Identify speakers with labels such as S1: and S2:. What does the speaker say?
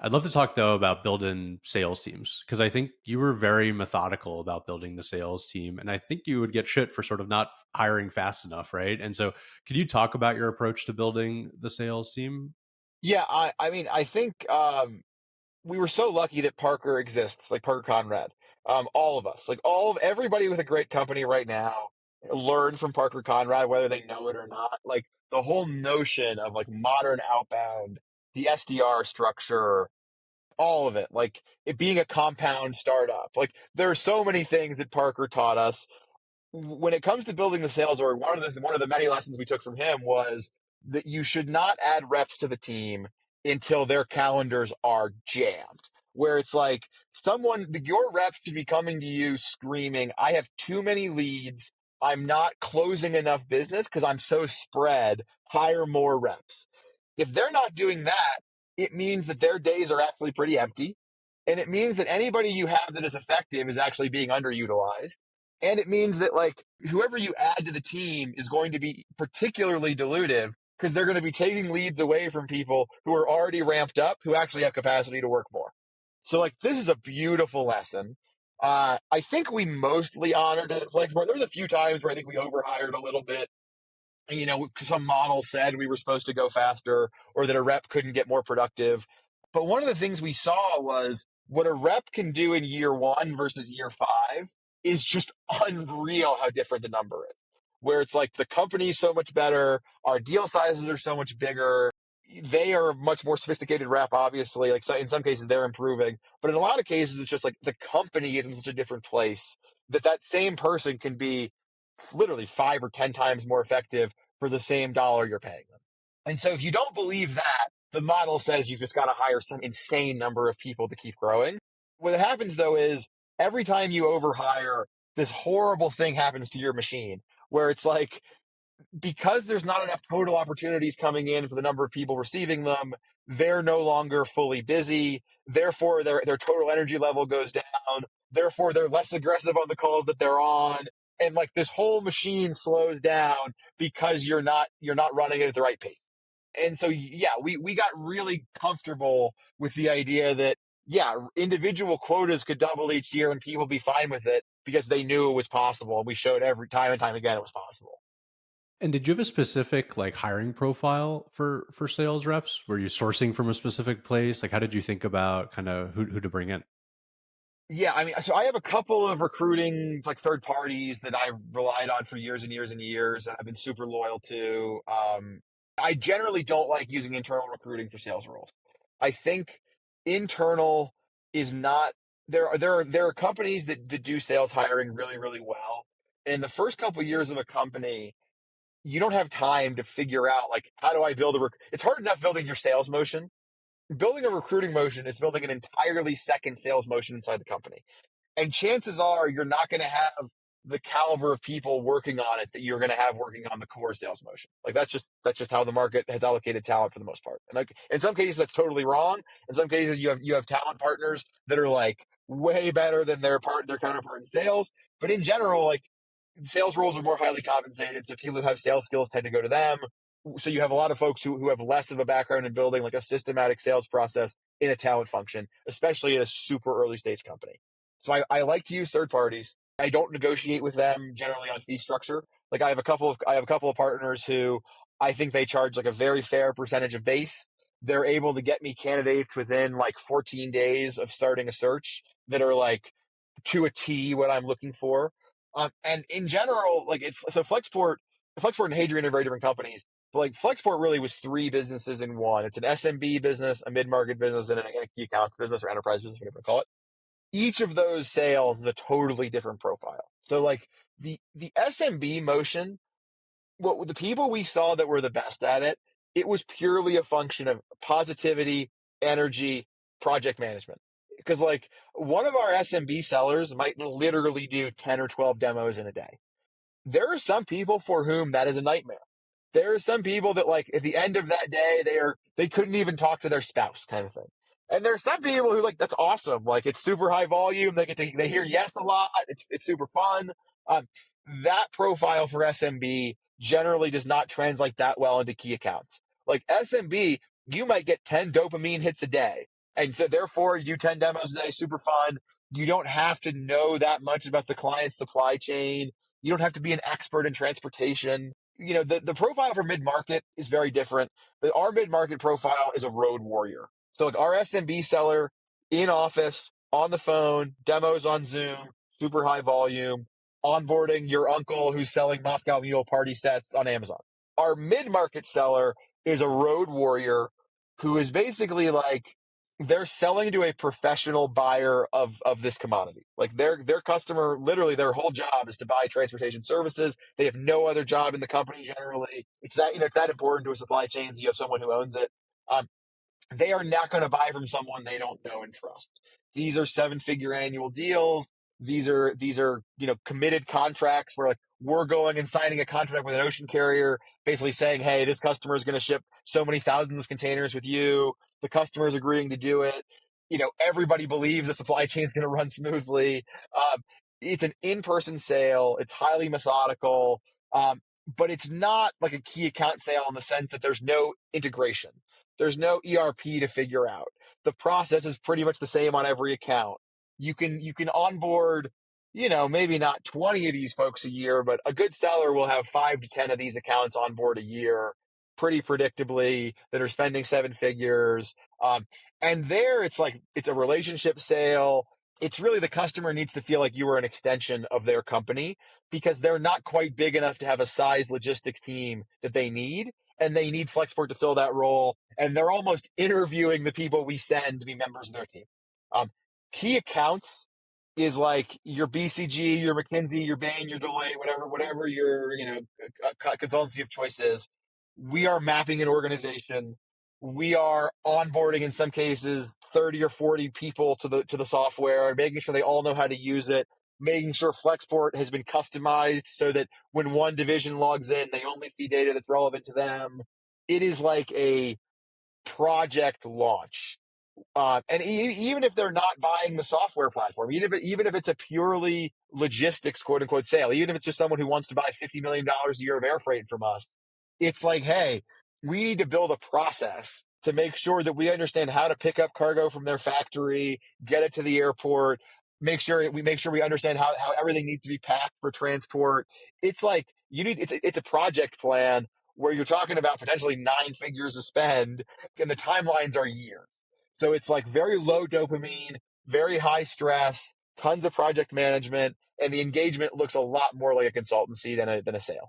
S1: I'd love to talk though about building sales teams because I think you were very methodical about building the sales team, and I think you would get shit for sort of not hiring fast enough, right? And so, could you talk about your approach to building the sales team?
S2: Yeah, I mean, I think we were so lucky that Parker exists, like Parker Conrad. All of us, like everybody with a great company right now, learned from Parker Conrad, whether they know it or not. Like the whole notion of like modern outbound, the SDR structure, all of it, like it being a compound startup. Like there are so many things that Parker taught us when it comes to building the sales org. One of the many lessons we took from him was that you should not add reps to the team until their calendars are jammed. Where it's like your reps should be coming to you screaming, "I have too many leads. I'm not closing enough business because I'm so spread. Hire more reps." If they're not doing that, it means that their days are actually pretty empty. And it means that anybody you have that is effective is actually being underutilized. And it means that like whoever you add to the team is going to be particularly dilutive because they're going to be taking leads away from people who are already ramped up, who actually have capacity to work more. So like this is a beautiful lesson. I think we mostly honored it at Flexport. There was a few times where I think we overhired a little bit. You know, some model said we were supposed to go faster or that a rep couldn't get more productive. But one of the things we saw was what a rep can do in year one versus year five is just unreal how different the number is. Where it's like the company's so much better, our deal sizes are so much bigger. They are a much more sophisticated rep, obviously. Like so in some cases, they're improving. But in a lot of cases, it's just like the company is in such a different place that same person can be literally 5 or 10 times more effective for the same dollar you're paying them. And so if you don't believe that, the model says you've just got to hire some insane number of people to keep growing. What happens though is every time you overhire, this horrible thing happens to your machine where it's like, because there's not enough total opportunities coming in for the number of people receiving them, they're no longer fully busy. Therefore, their total energy level goes down. Therefore, they're less aggressive on the calls that they're on. And like this whole machine slows down because you're not running it at the right pace. And so, yeah, we got really comfortable with the idea that, yeah, individual quotas could double each year and people be fine with it because they knew it was possible. And we showed every time and time again it was possible.
S1: And did you have a specific like hiring profile for sales reps? Were you sourcing from a specific place? Like, how did you think about kind of who to bring in?
S2: Yeah, I mean, so I have a couple of recruiting like third parties that I relied on for years and years and years that I've been super loyal to. I generally don't like using internal recruiting for sales roles. I think internal is not there are companies that do sales hiring really, really well. And in the first couple of years of a company, you don't have time to figure out like how do I build it's hard enough building your sales motion. Building a recruiting motion is building an entirely second sales motion inside the company. And chances are you're not going to have the caliber of people working on it that you're going to have working on the core sales motion. Like that's just how the market has allocated talent for the most part. And like in some cases that's totally wrong. In some cases you have talent partners that are like way better than their counterpart in sales. But in general, like sales roles are more highly compensated. So people who have sales skills tend to go to them. So you have a lot of folks who have less of a background in building like a systematic sales process in a talent function, especially at a super early stage company. So I like to use third parties. I don't negotiate with them generally on fee structure. Like I have a couple of partners who I think they charge like a very fair percentage of base. They're able to get me candidates within like 14 days of starting a search that are like to a T what I'm looking for. And in general, like Flexport and Hadrian are very different companies. But like Flexport really was three businesses in one. It's an SMB business, a mid-market business, and a key accounts business or enterprise business, whatever you call it. Each of those sales is a totally different profile. So like the SMB motion, what the people we saw that were the best at it, it was purely a function of positivity, energy, project management. Because like one of our SMB sellers might literally do 10 or 12 demos in a day. There are some people for whom that is a nightmare. There are some people that like at the end of that day, they couldn't even talk to their spouse kind of thing. And there are some people who like, that's awesome. Like it's super high volume. They hear yes a lot. It's super fun. Um, that profile for SMB generally does not translate that well into key accounts. Like SMB, you might get 10 dopamine hits a day. And so therefore you do 10 demos a day, super fun. You don't have to know that much about the client's supply chain. You don't have to be an expert in transportation. The profile for mid-market is very different. Our mid-market profile is a road warrior. So like our SMB seller in office, on the phone, demos on Zoom, super high volume, onboarding your uncle who's selling Moscow Mule party sets on Amazon. Our mid-market seller is a road warrior who is basically like, they're selling to a professional buyer of this commodity. Like their customer, literally their whole job is to buy transportation services. They have no other job in the company generally. It's that important to a supply chain. So you have someone who owns it. Um, they are not going to buy from someone they don't know and trust. These are 7-figure annual deals. These are committed contracts where like we're going and signing a contract with an ocean carrier, basically saying, hey, this customer is going to ship so many thousands of containers with you. The customer is agreeing to do it. Everybody believes the supply chain is going to run smoothly. It's an in-person sale. It's highly methodical. But it's not like a key account sale in the sense that there's no integration. There's no ERP to figure out. The process is pretty much the same on every account. You can onboard, maybe not 20 of these folks a year, but a good seller will have 5 to 10 of these accounts on board a year pretty predictably that are spending 7 figures. And there it's like, it's a relationship sale. It's really the customer needs to feel like you are an extension of their company because they're not quite big enough to have a size logistics team that they need. And they need Flexport to fill that role. And they're almost interviewing the people we send to be members of their team. Key accounts is like your BCG, your McKinsey, your Bain, your Deloitte, whatever your consultancy of choice is. We are mapping an organization. We are onboarding in some cases 30 or 40 people to the software, making sure they all know how to use it, making sure Flexport has been customized so that when one division logs in, they only see data that's relevant to them. It is like a project launch. And even if they're not buying the software platform, even if it's a purely logistics quote unquote sale, even if it's just someone who wants to buy $50 million a year of air freight from us, it's like, hey, we need to build a process to make sure that we understand how to pick up cargo from their factory, get it to the airport, make sure we understand how everything needs to be packed for transport. It's like it's a project plan where you're talking about potentially 9 figures to spend and the timelines are years. So it's like very low dopamine, very high stress, tons of project management, and the engagement looks a lot more like a consultancy than a sale.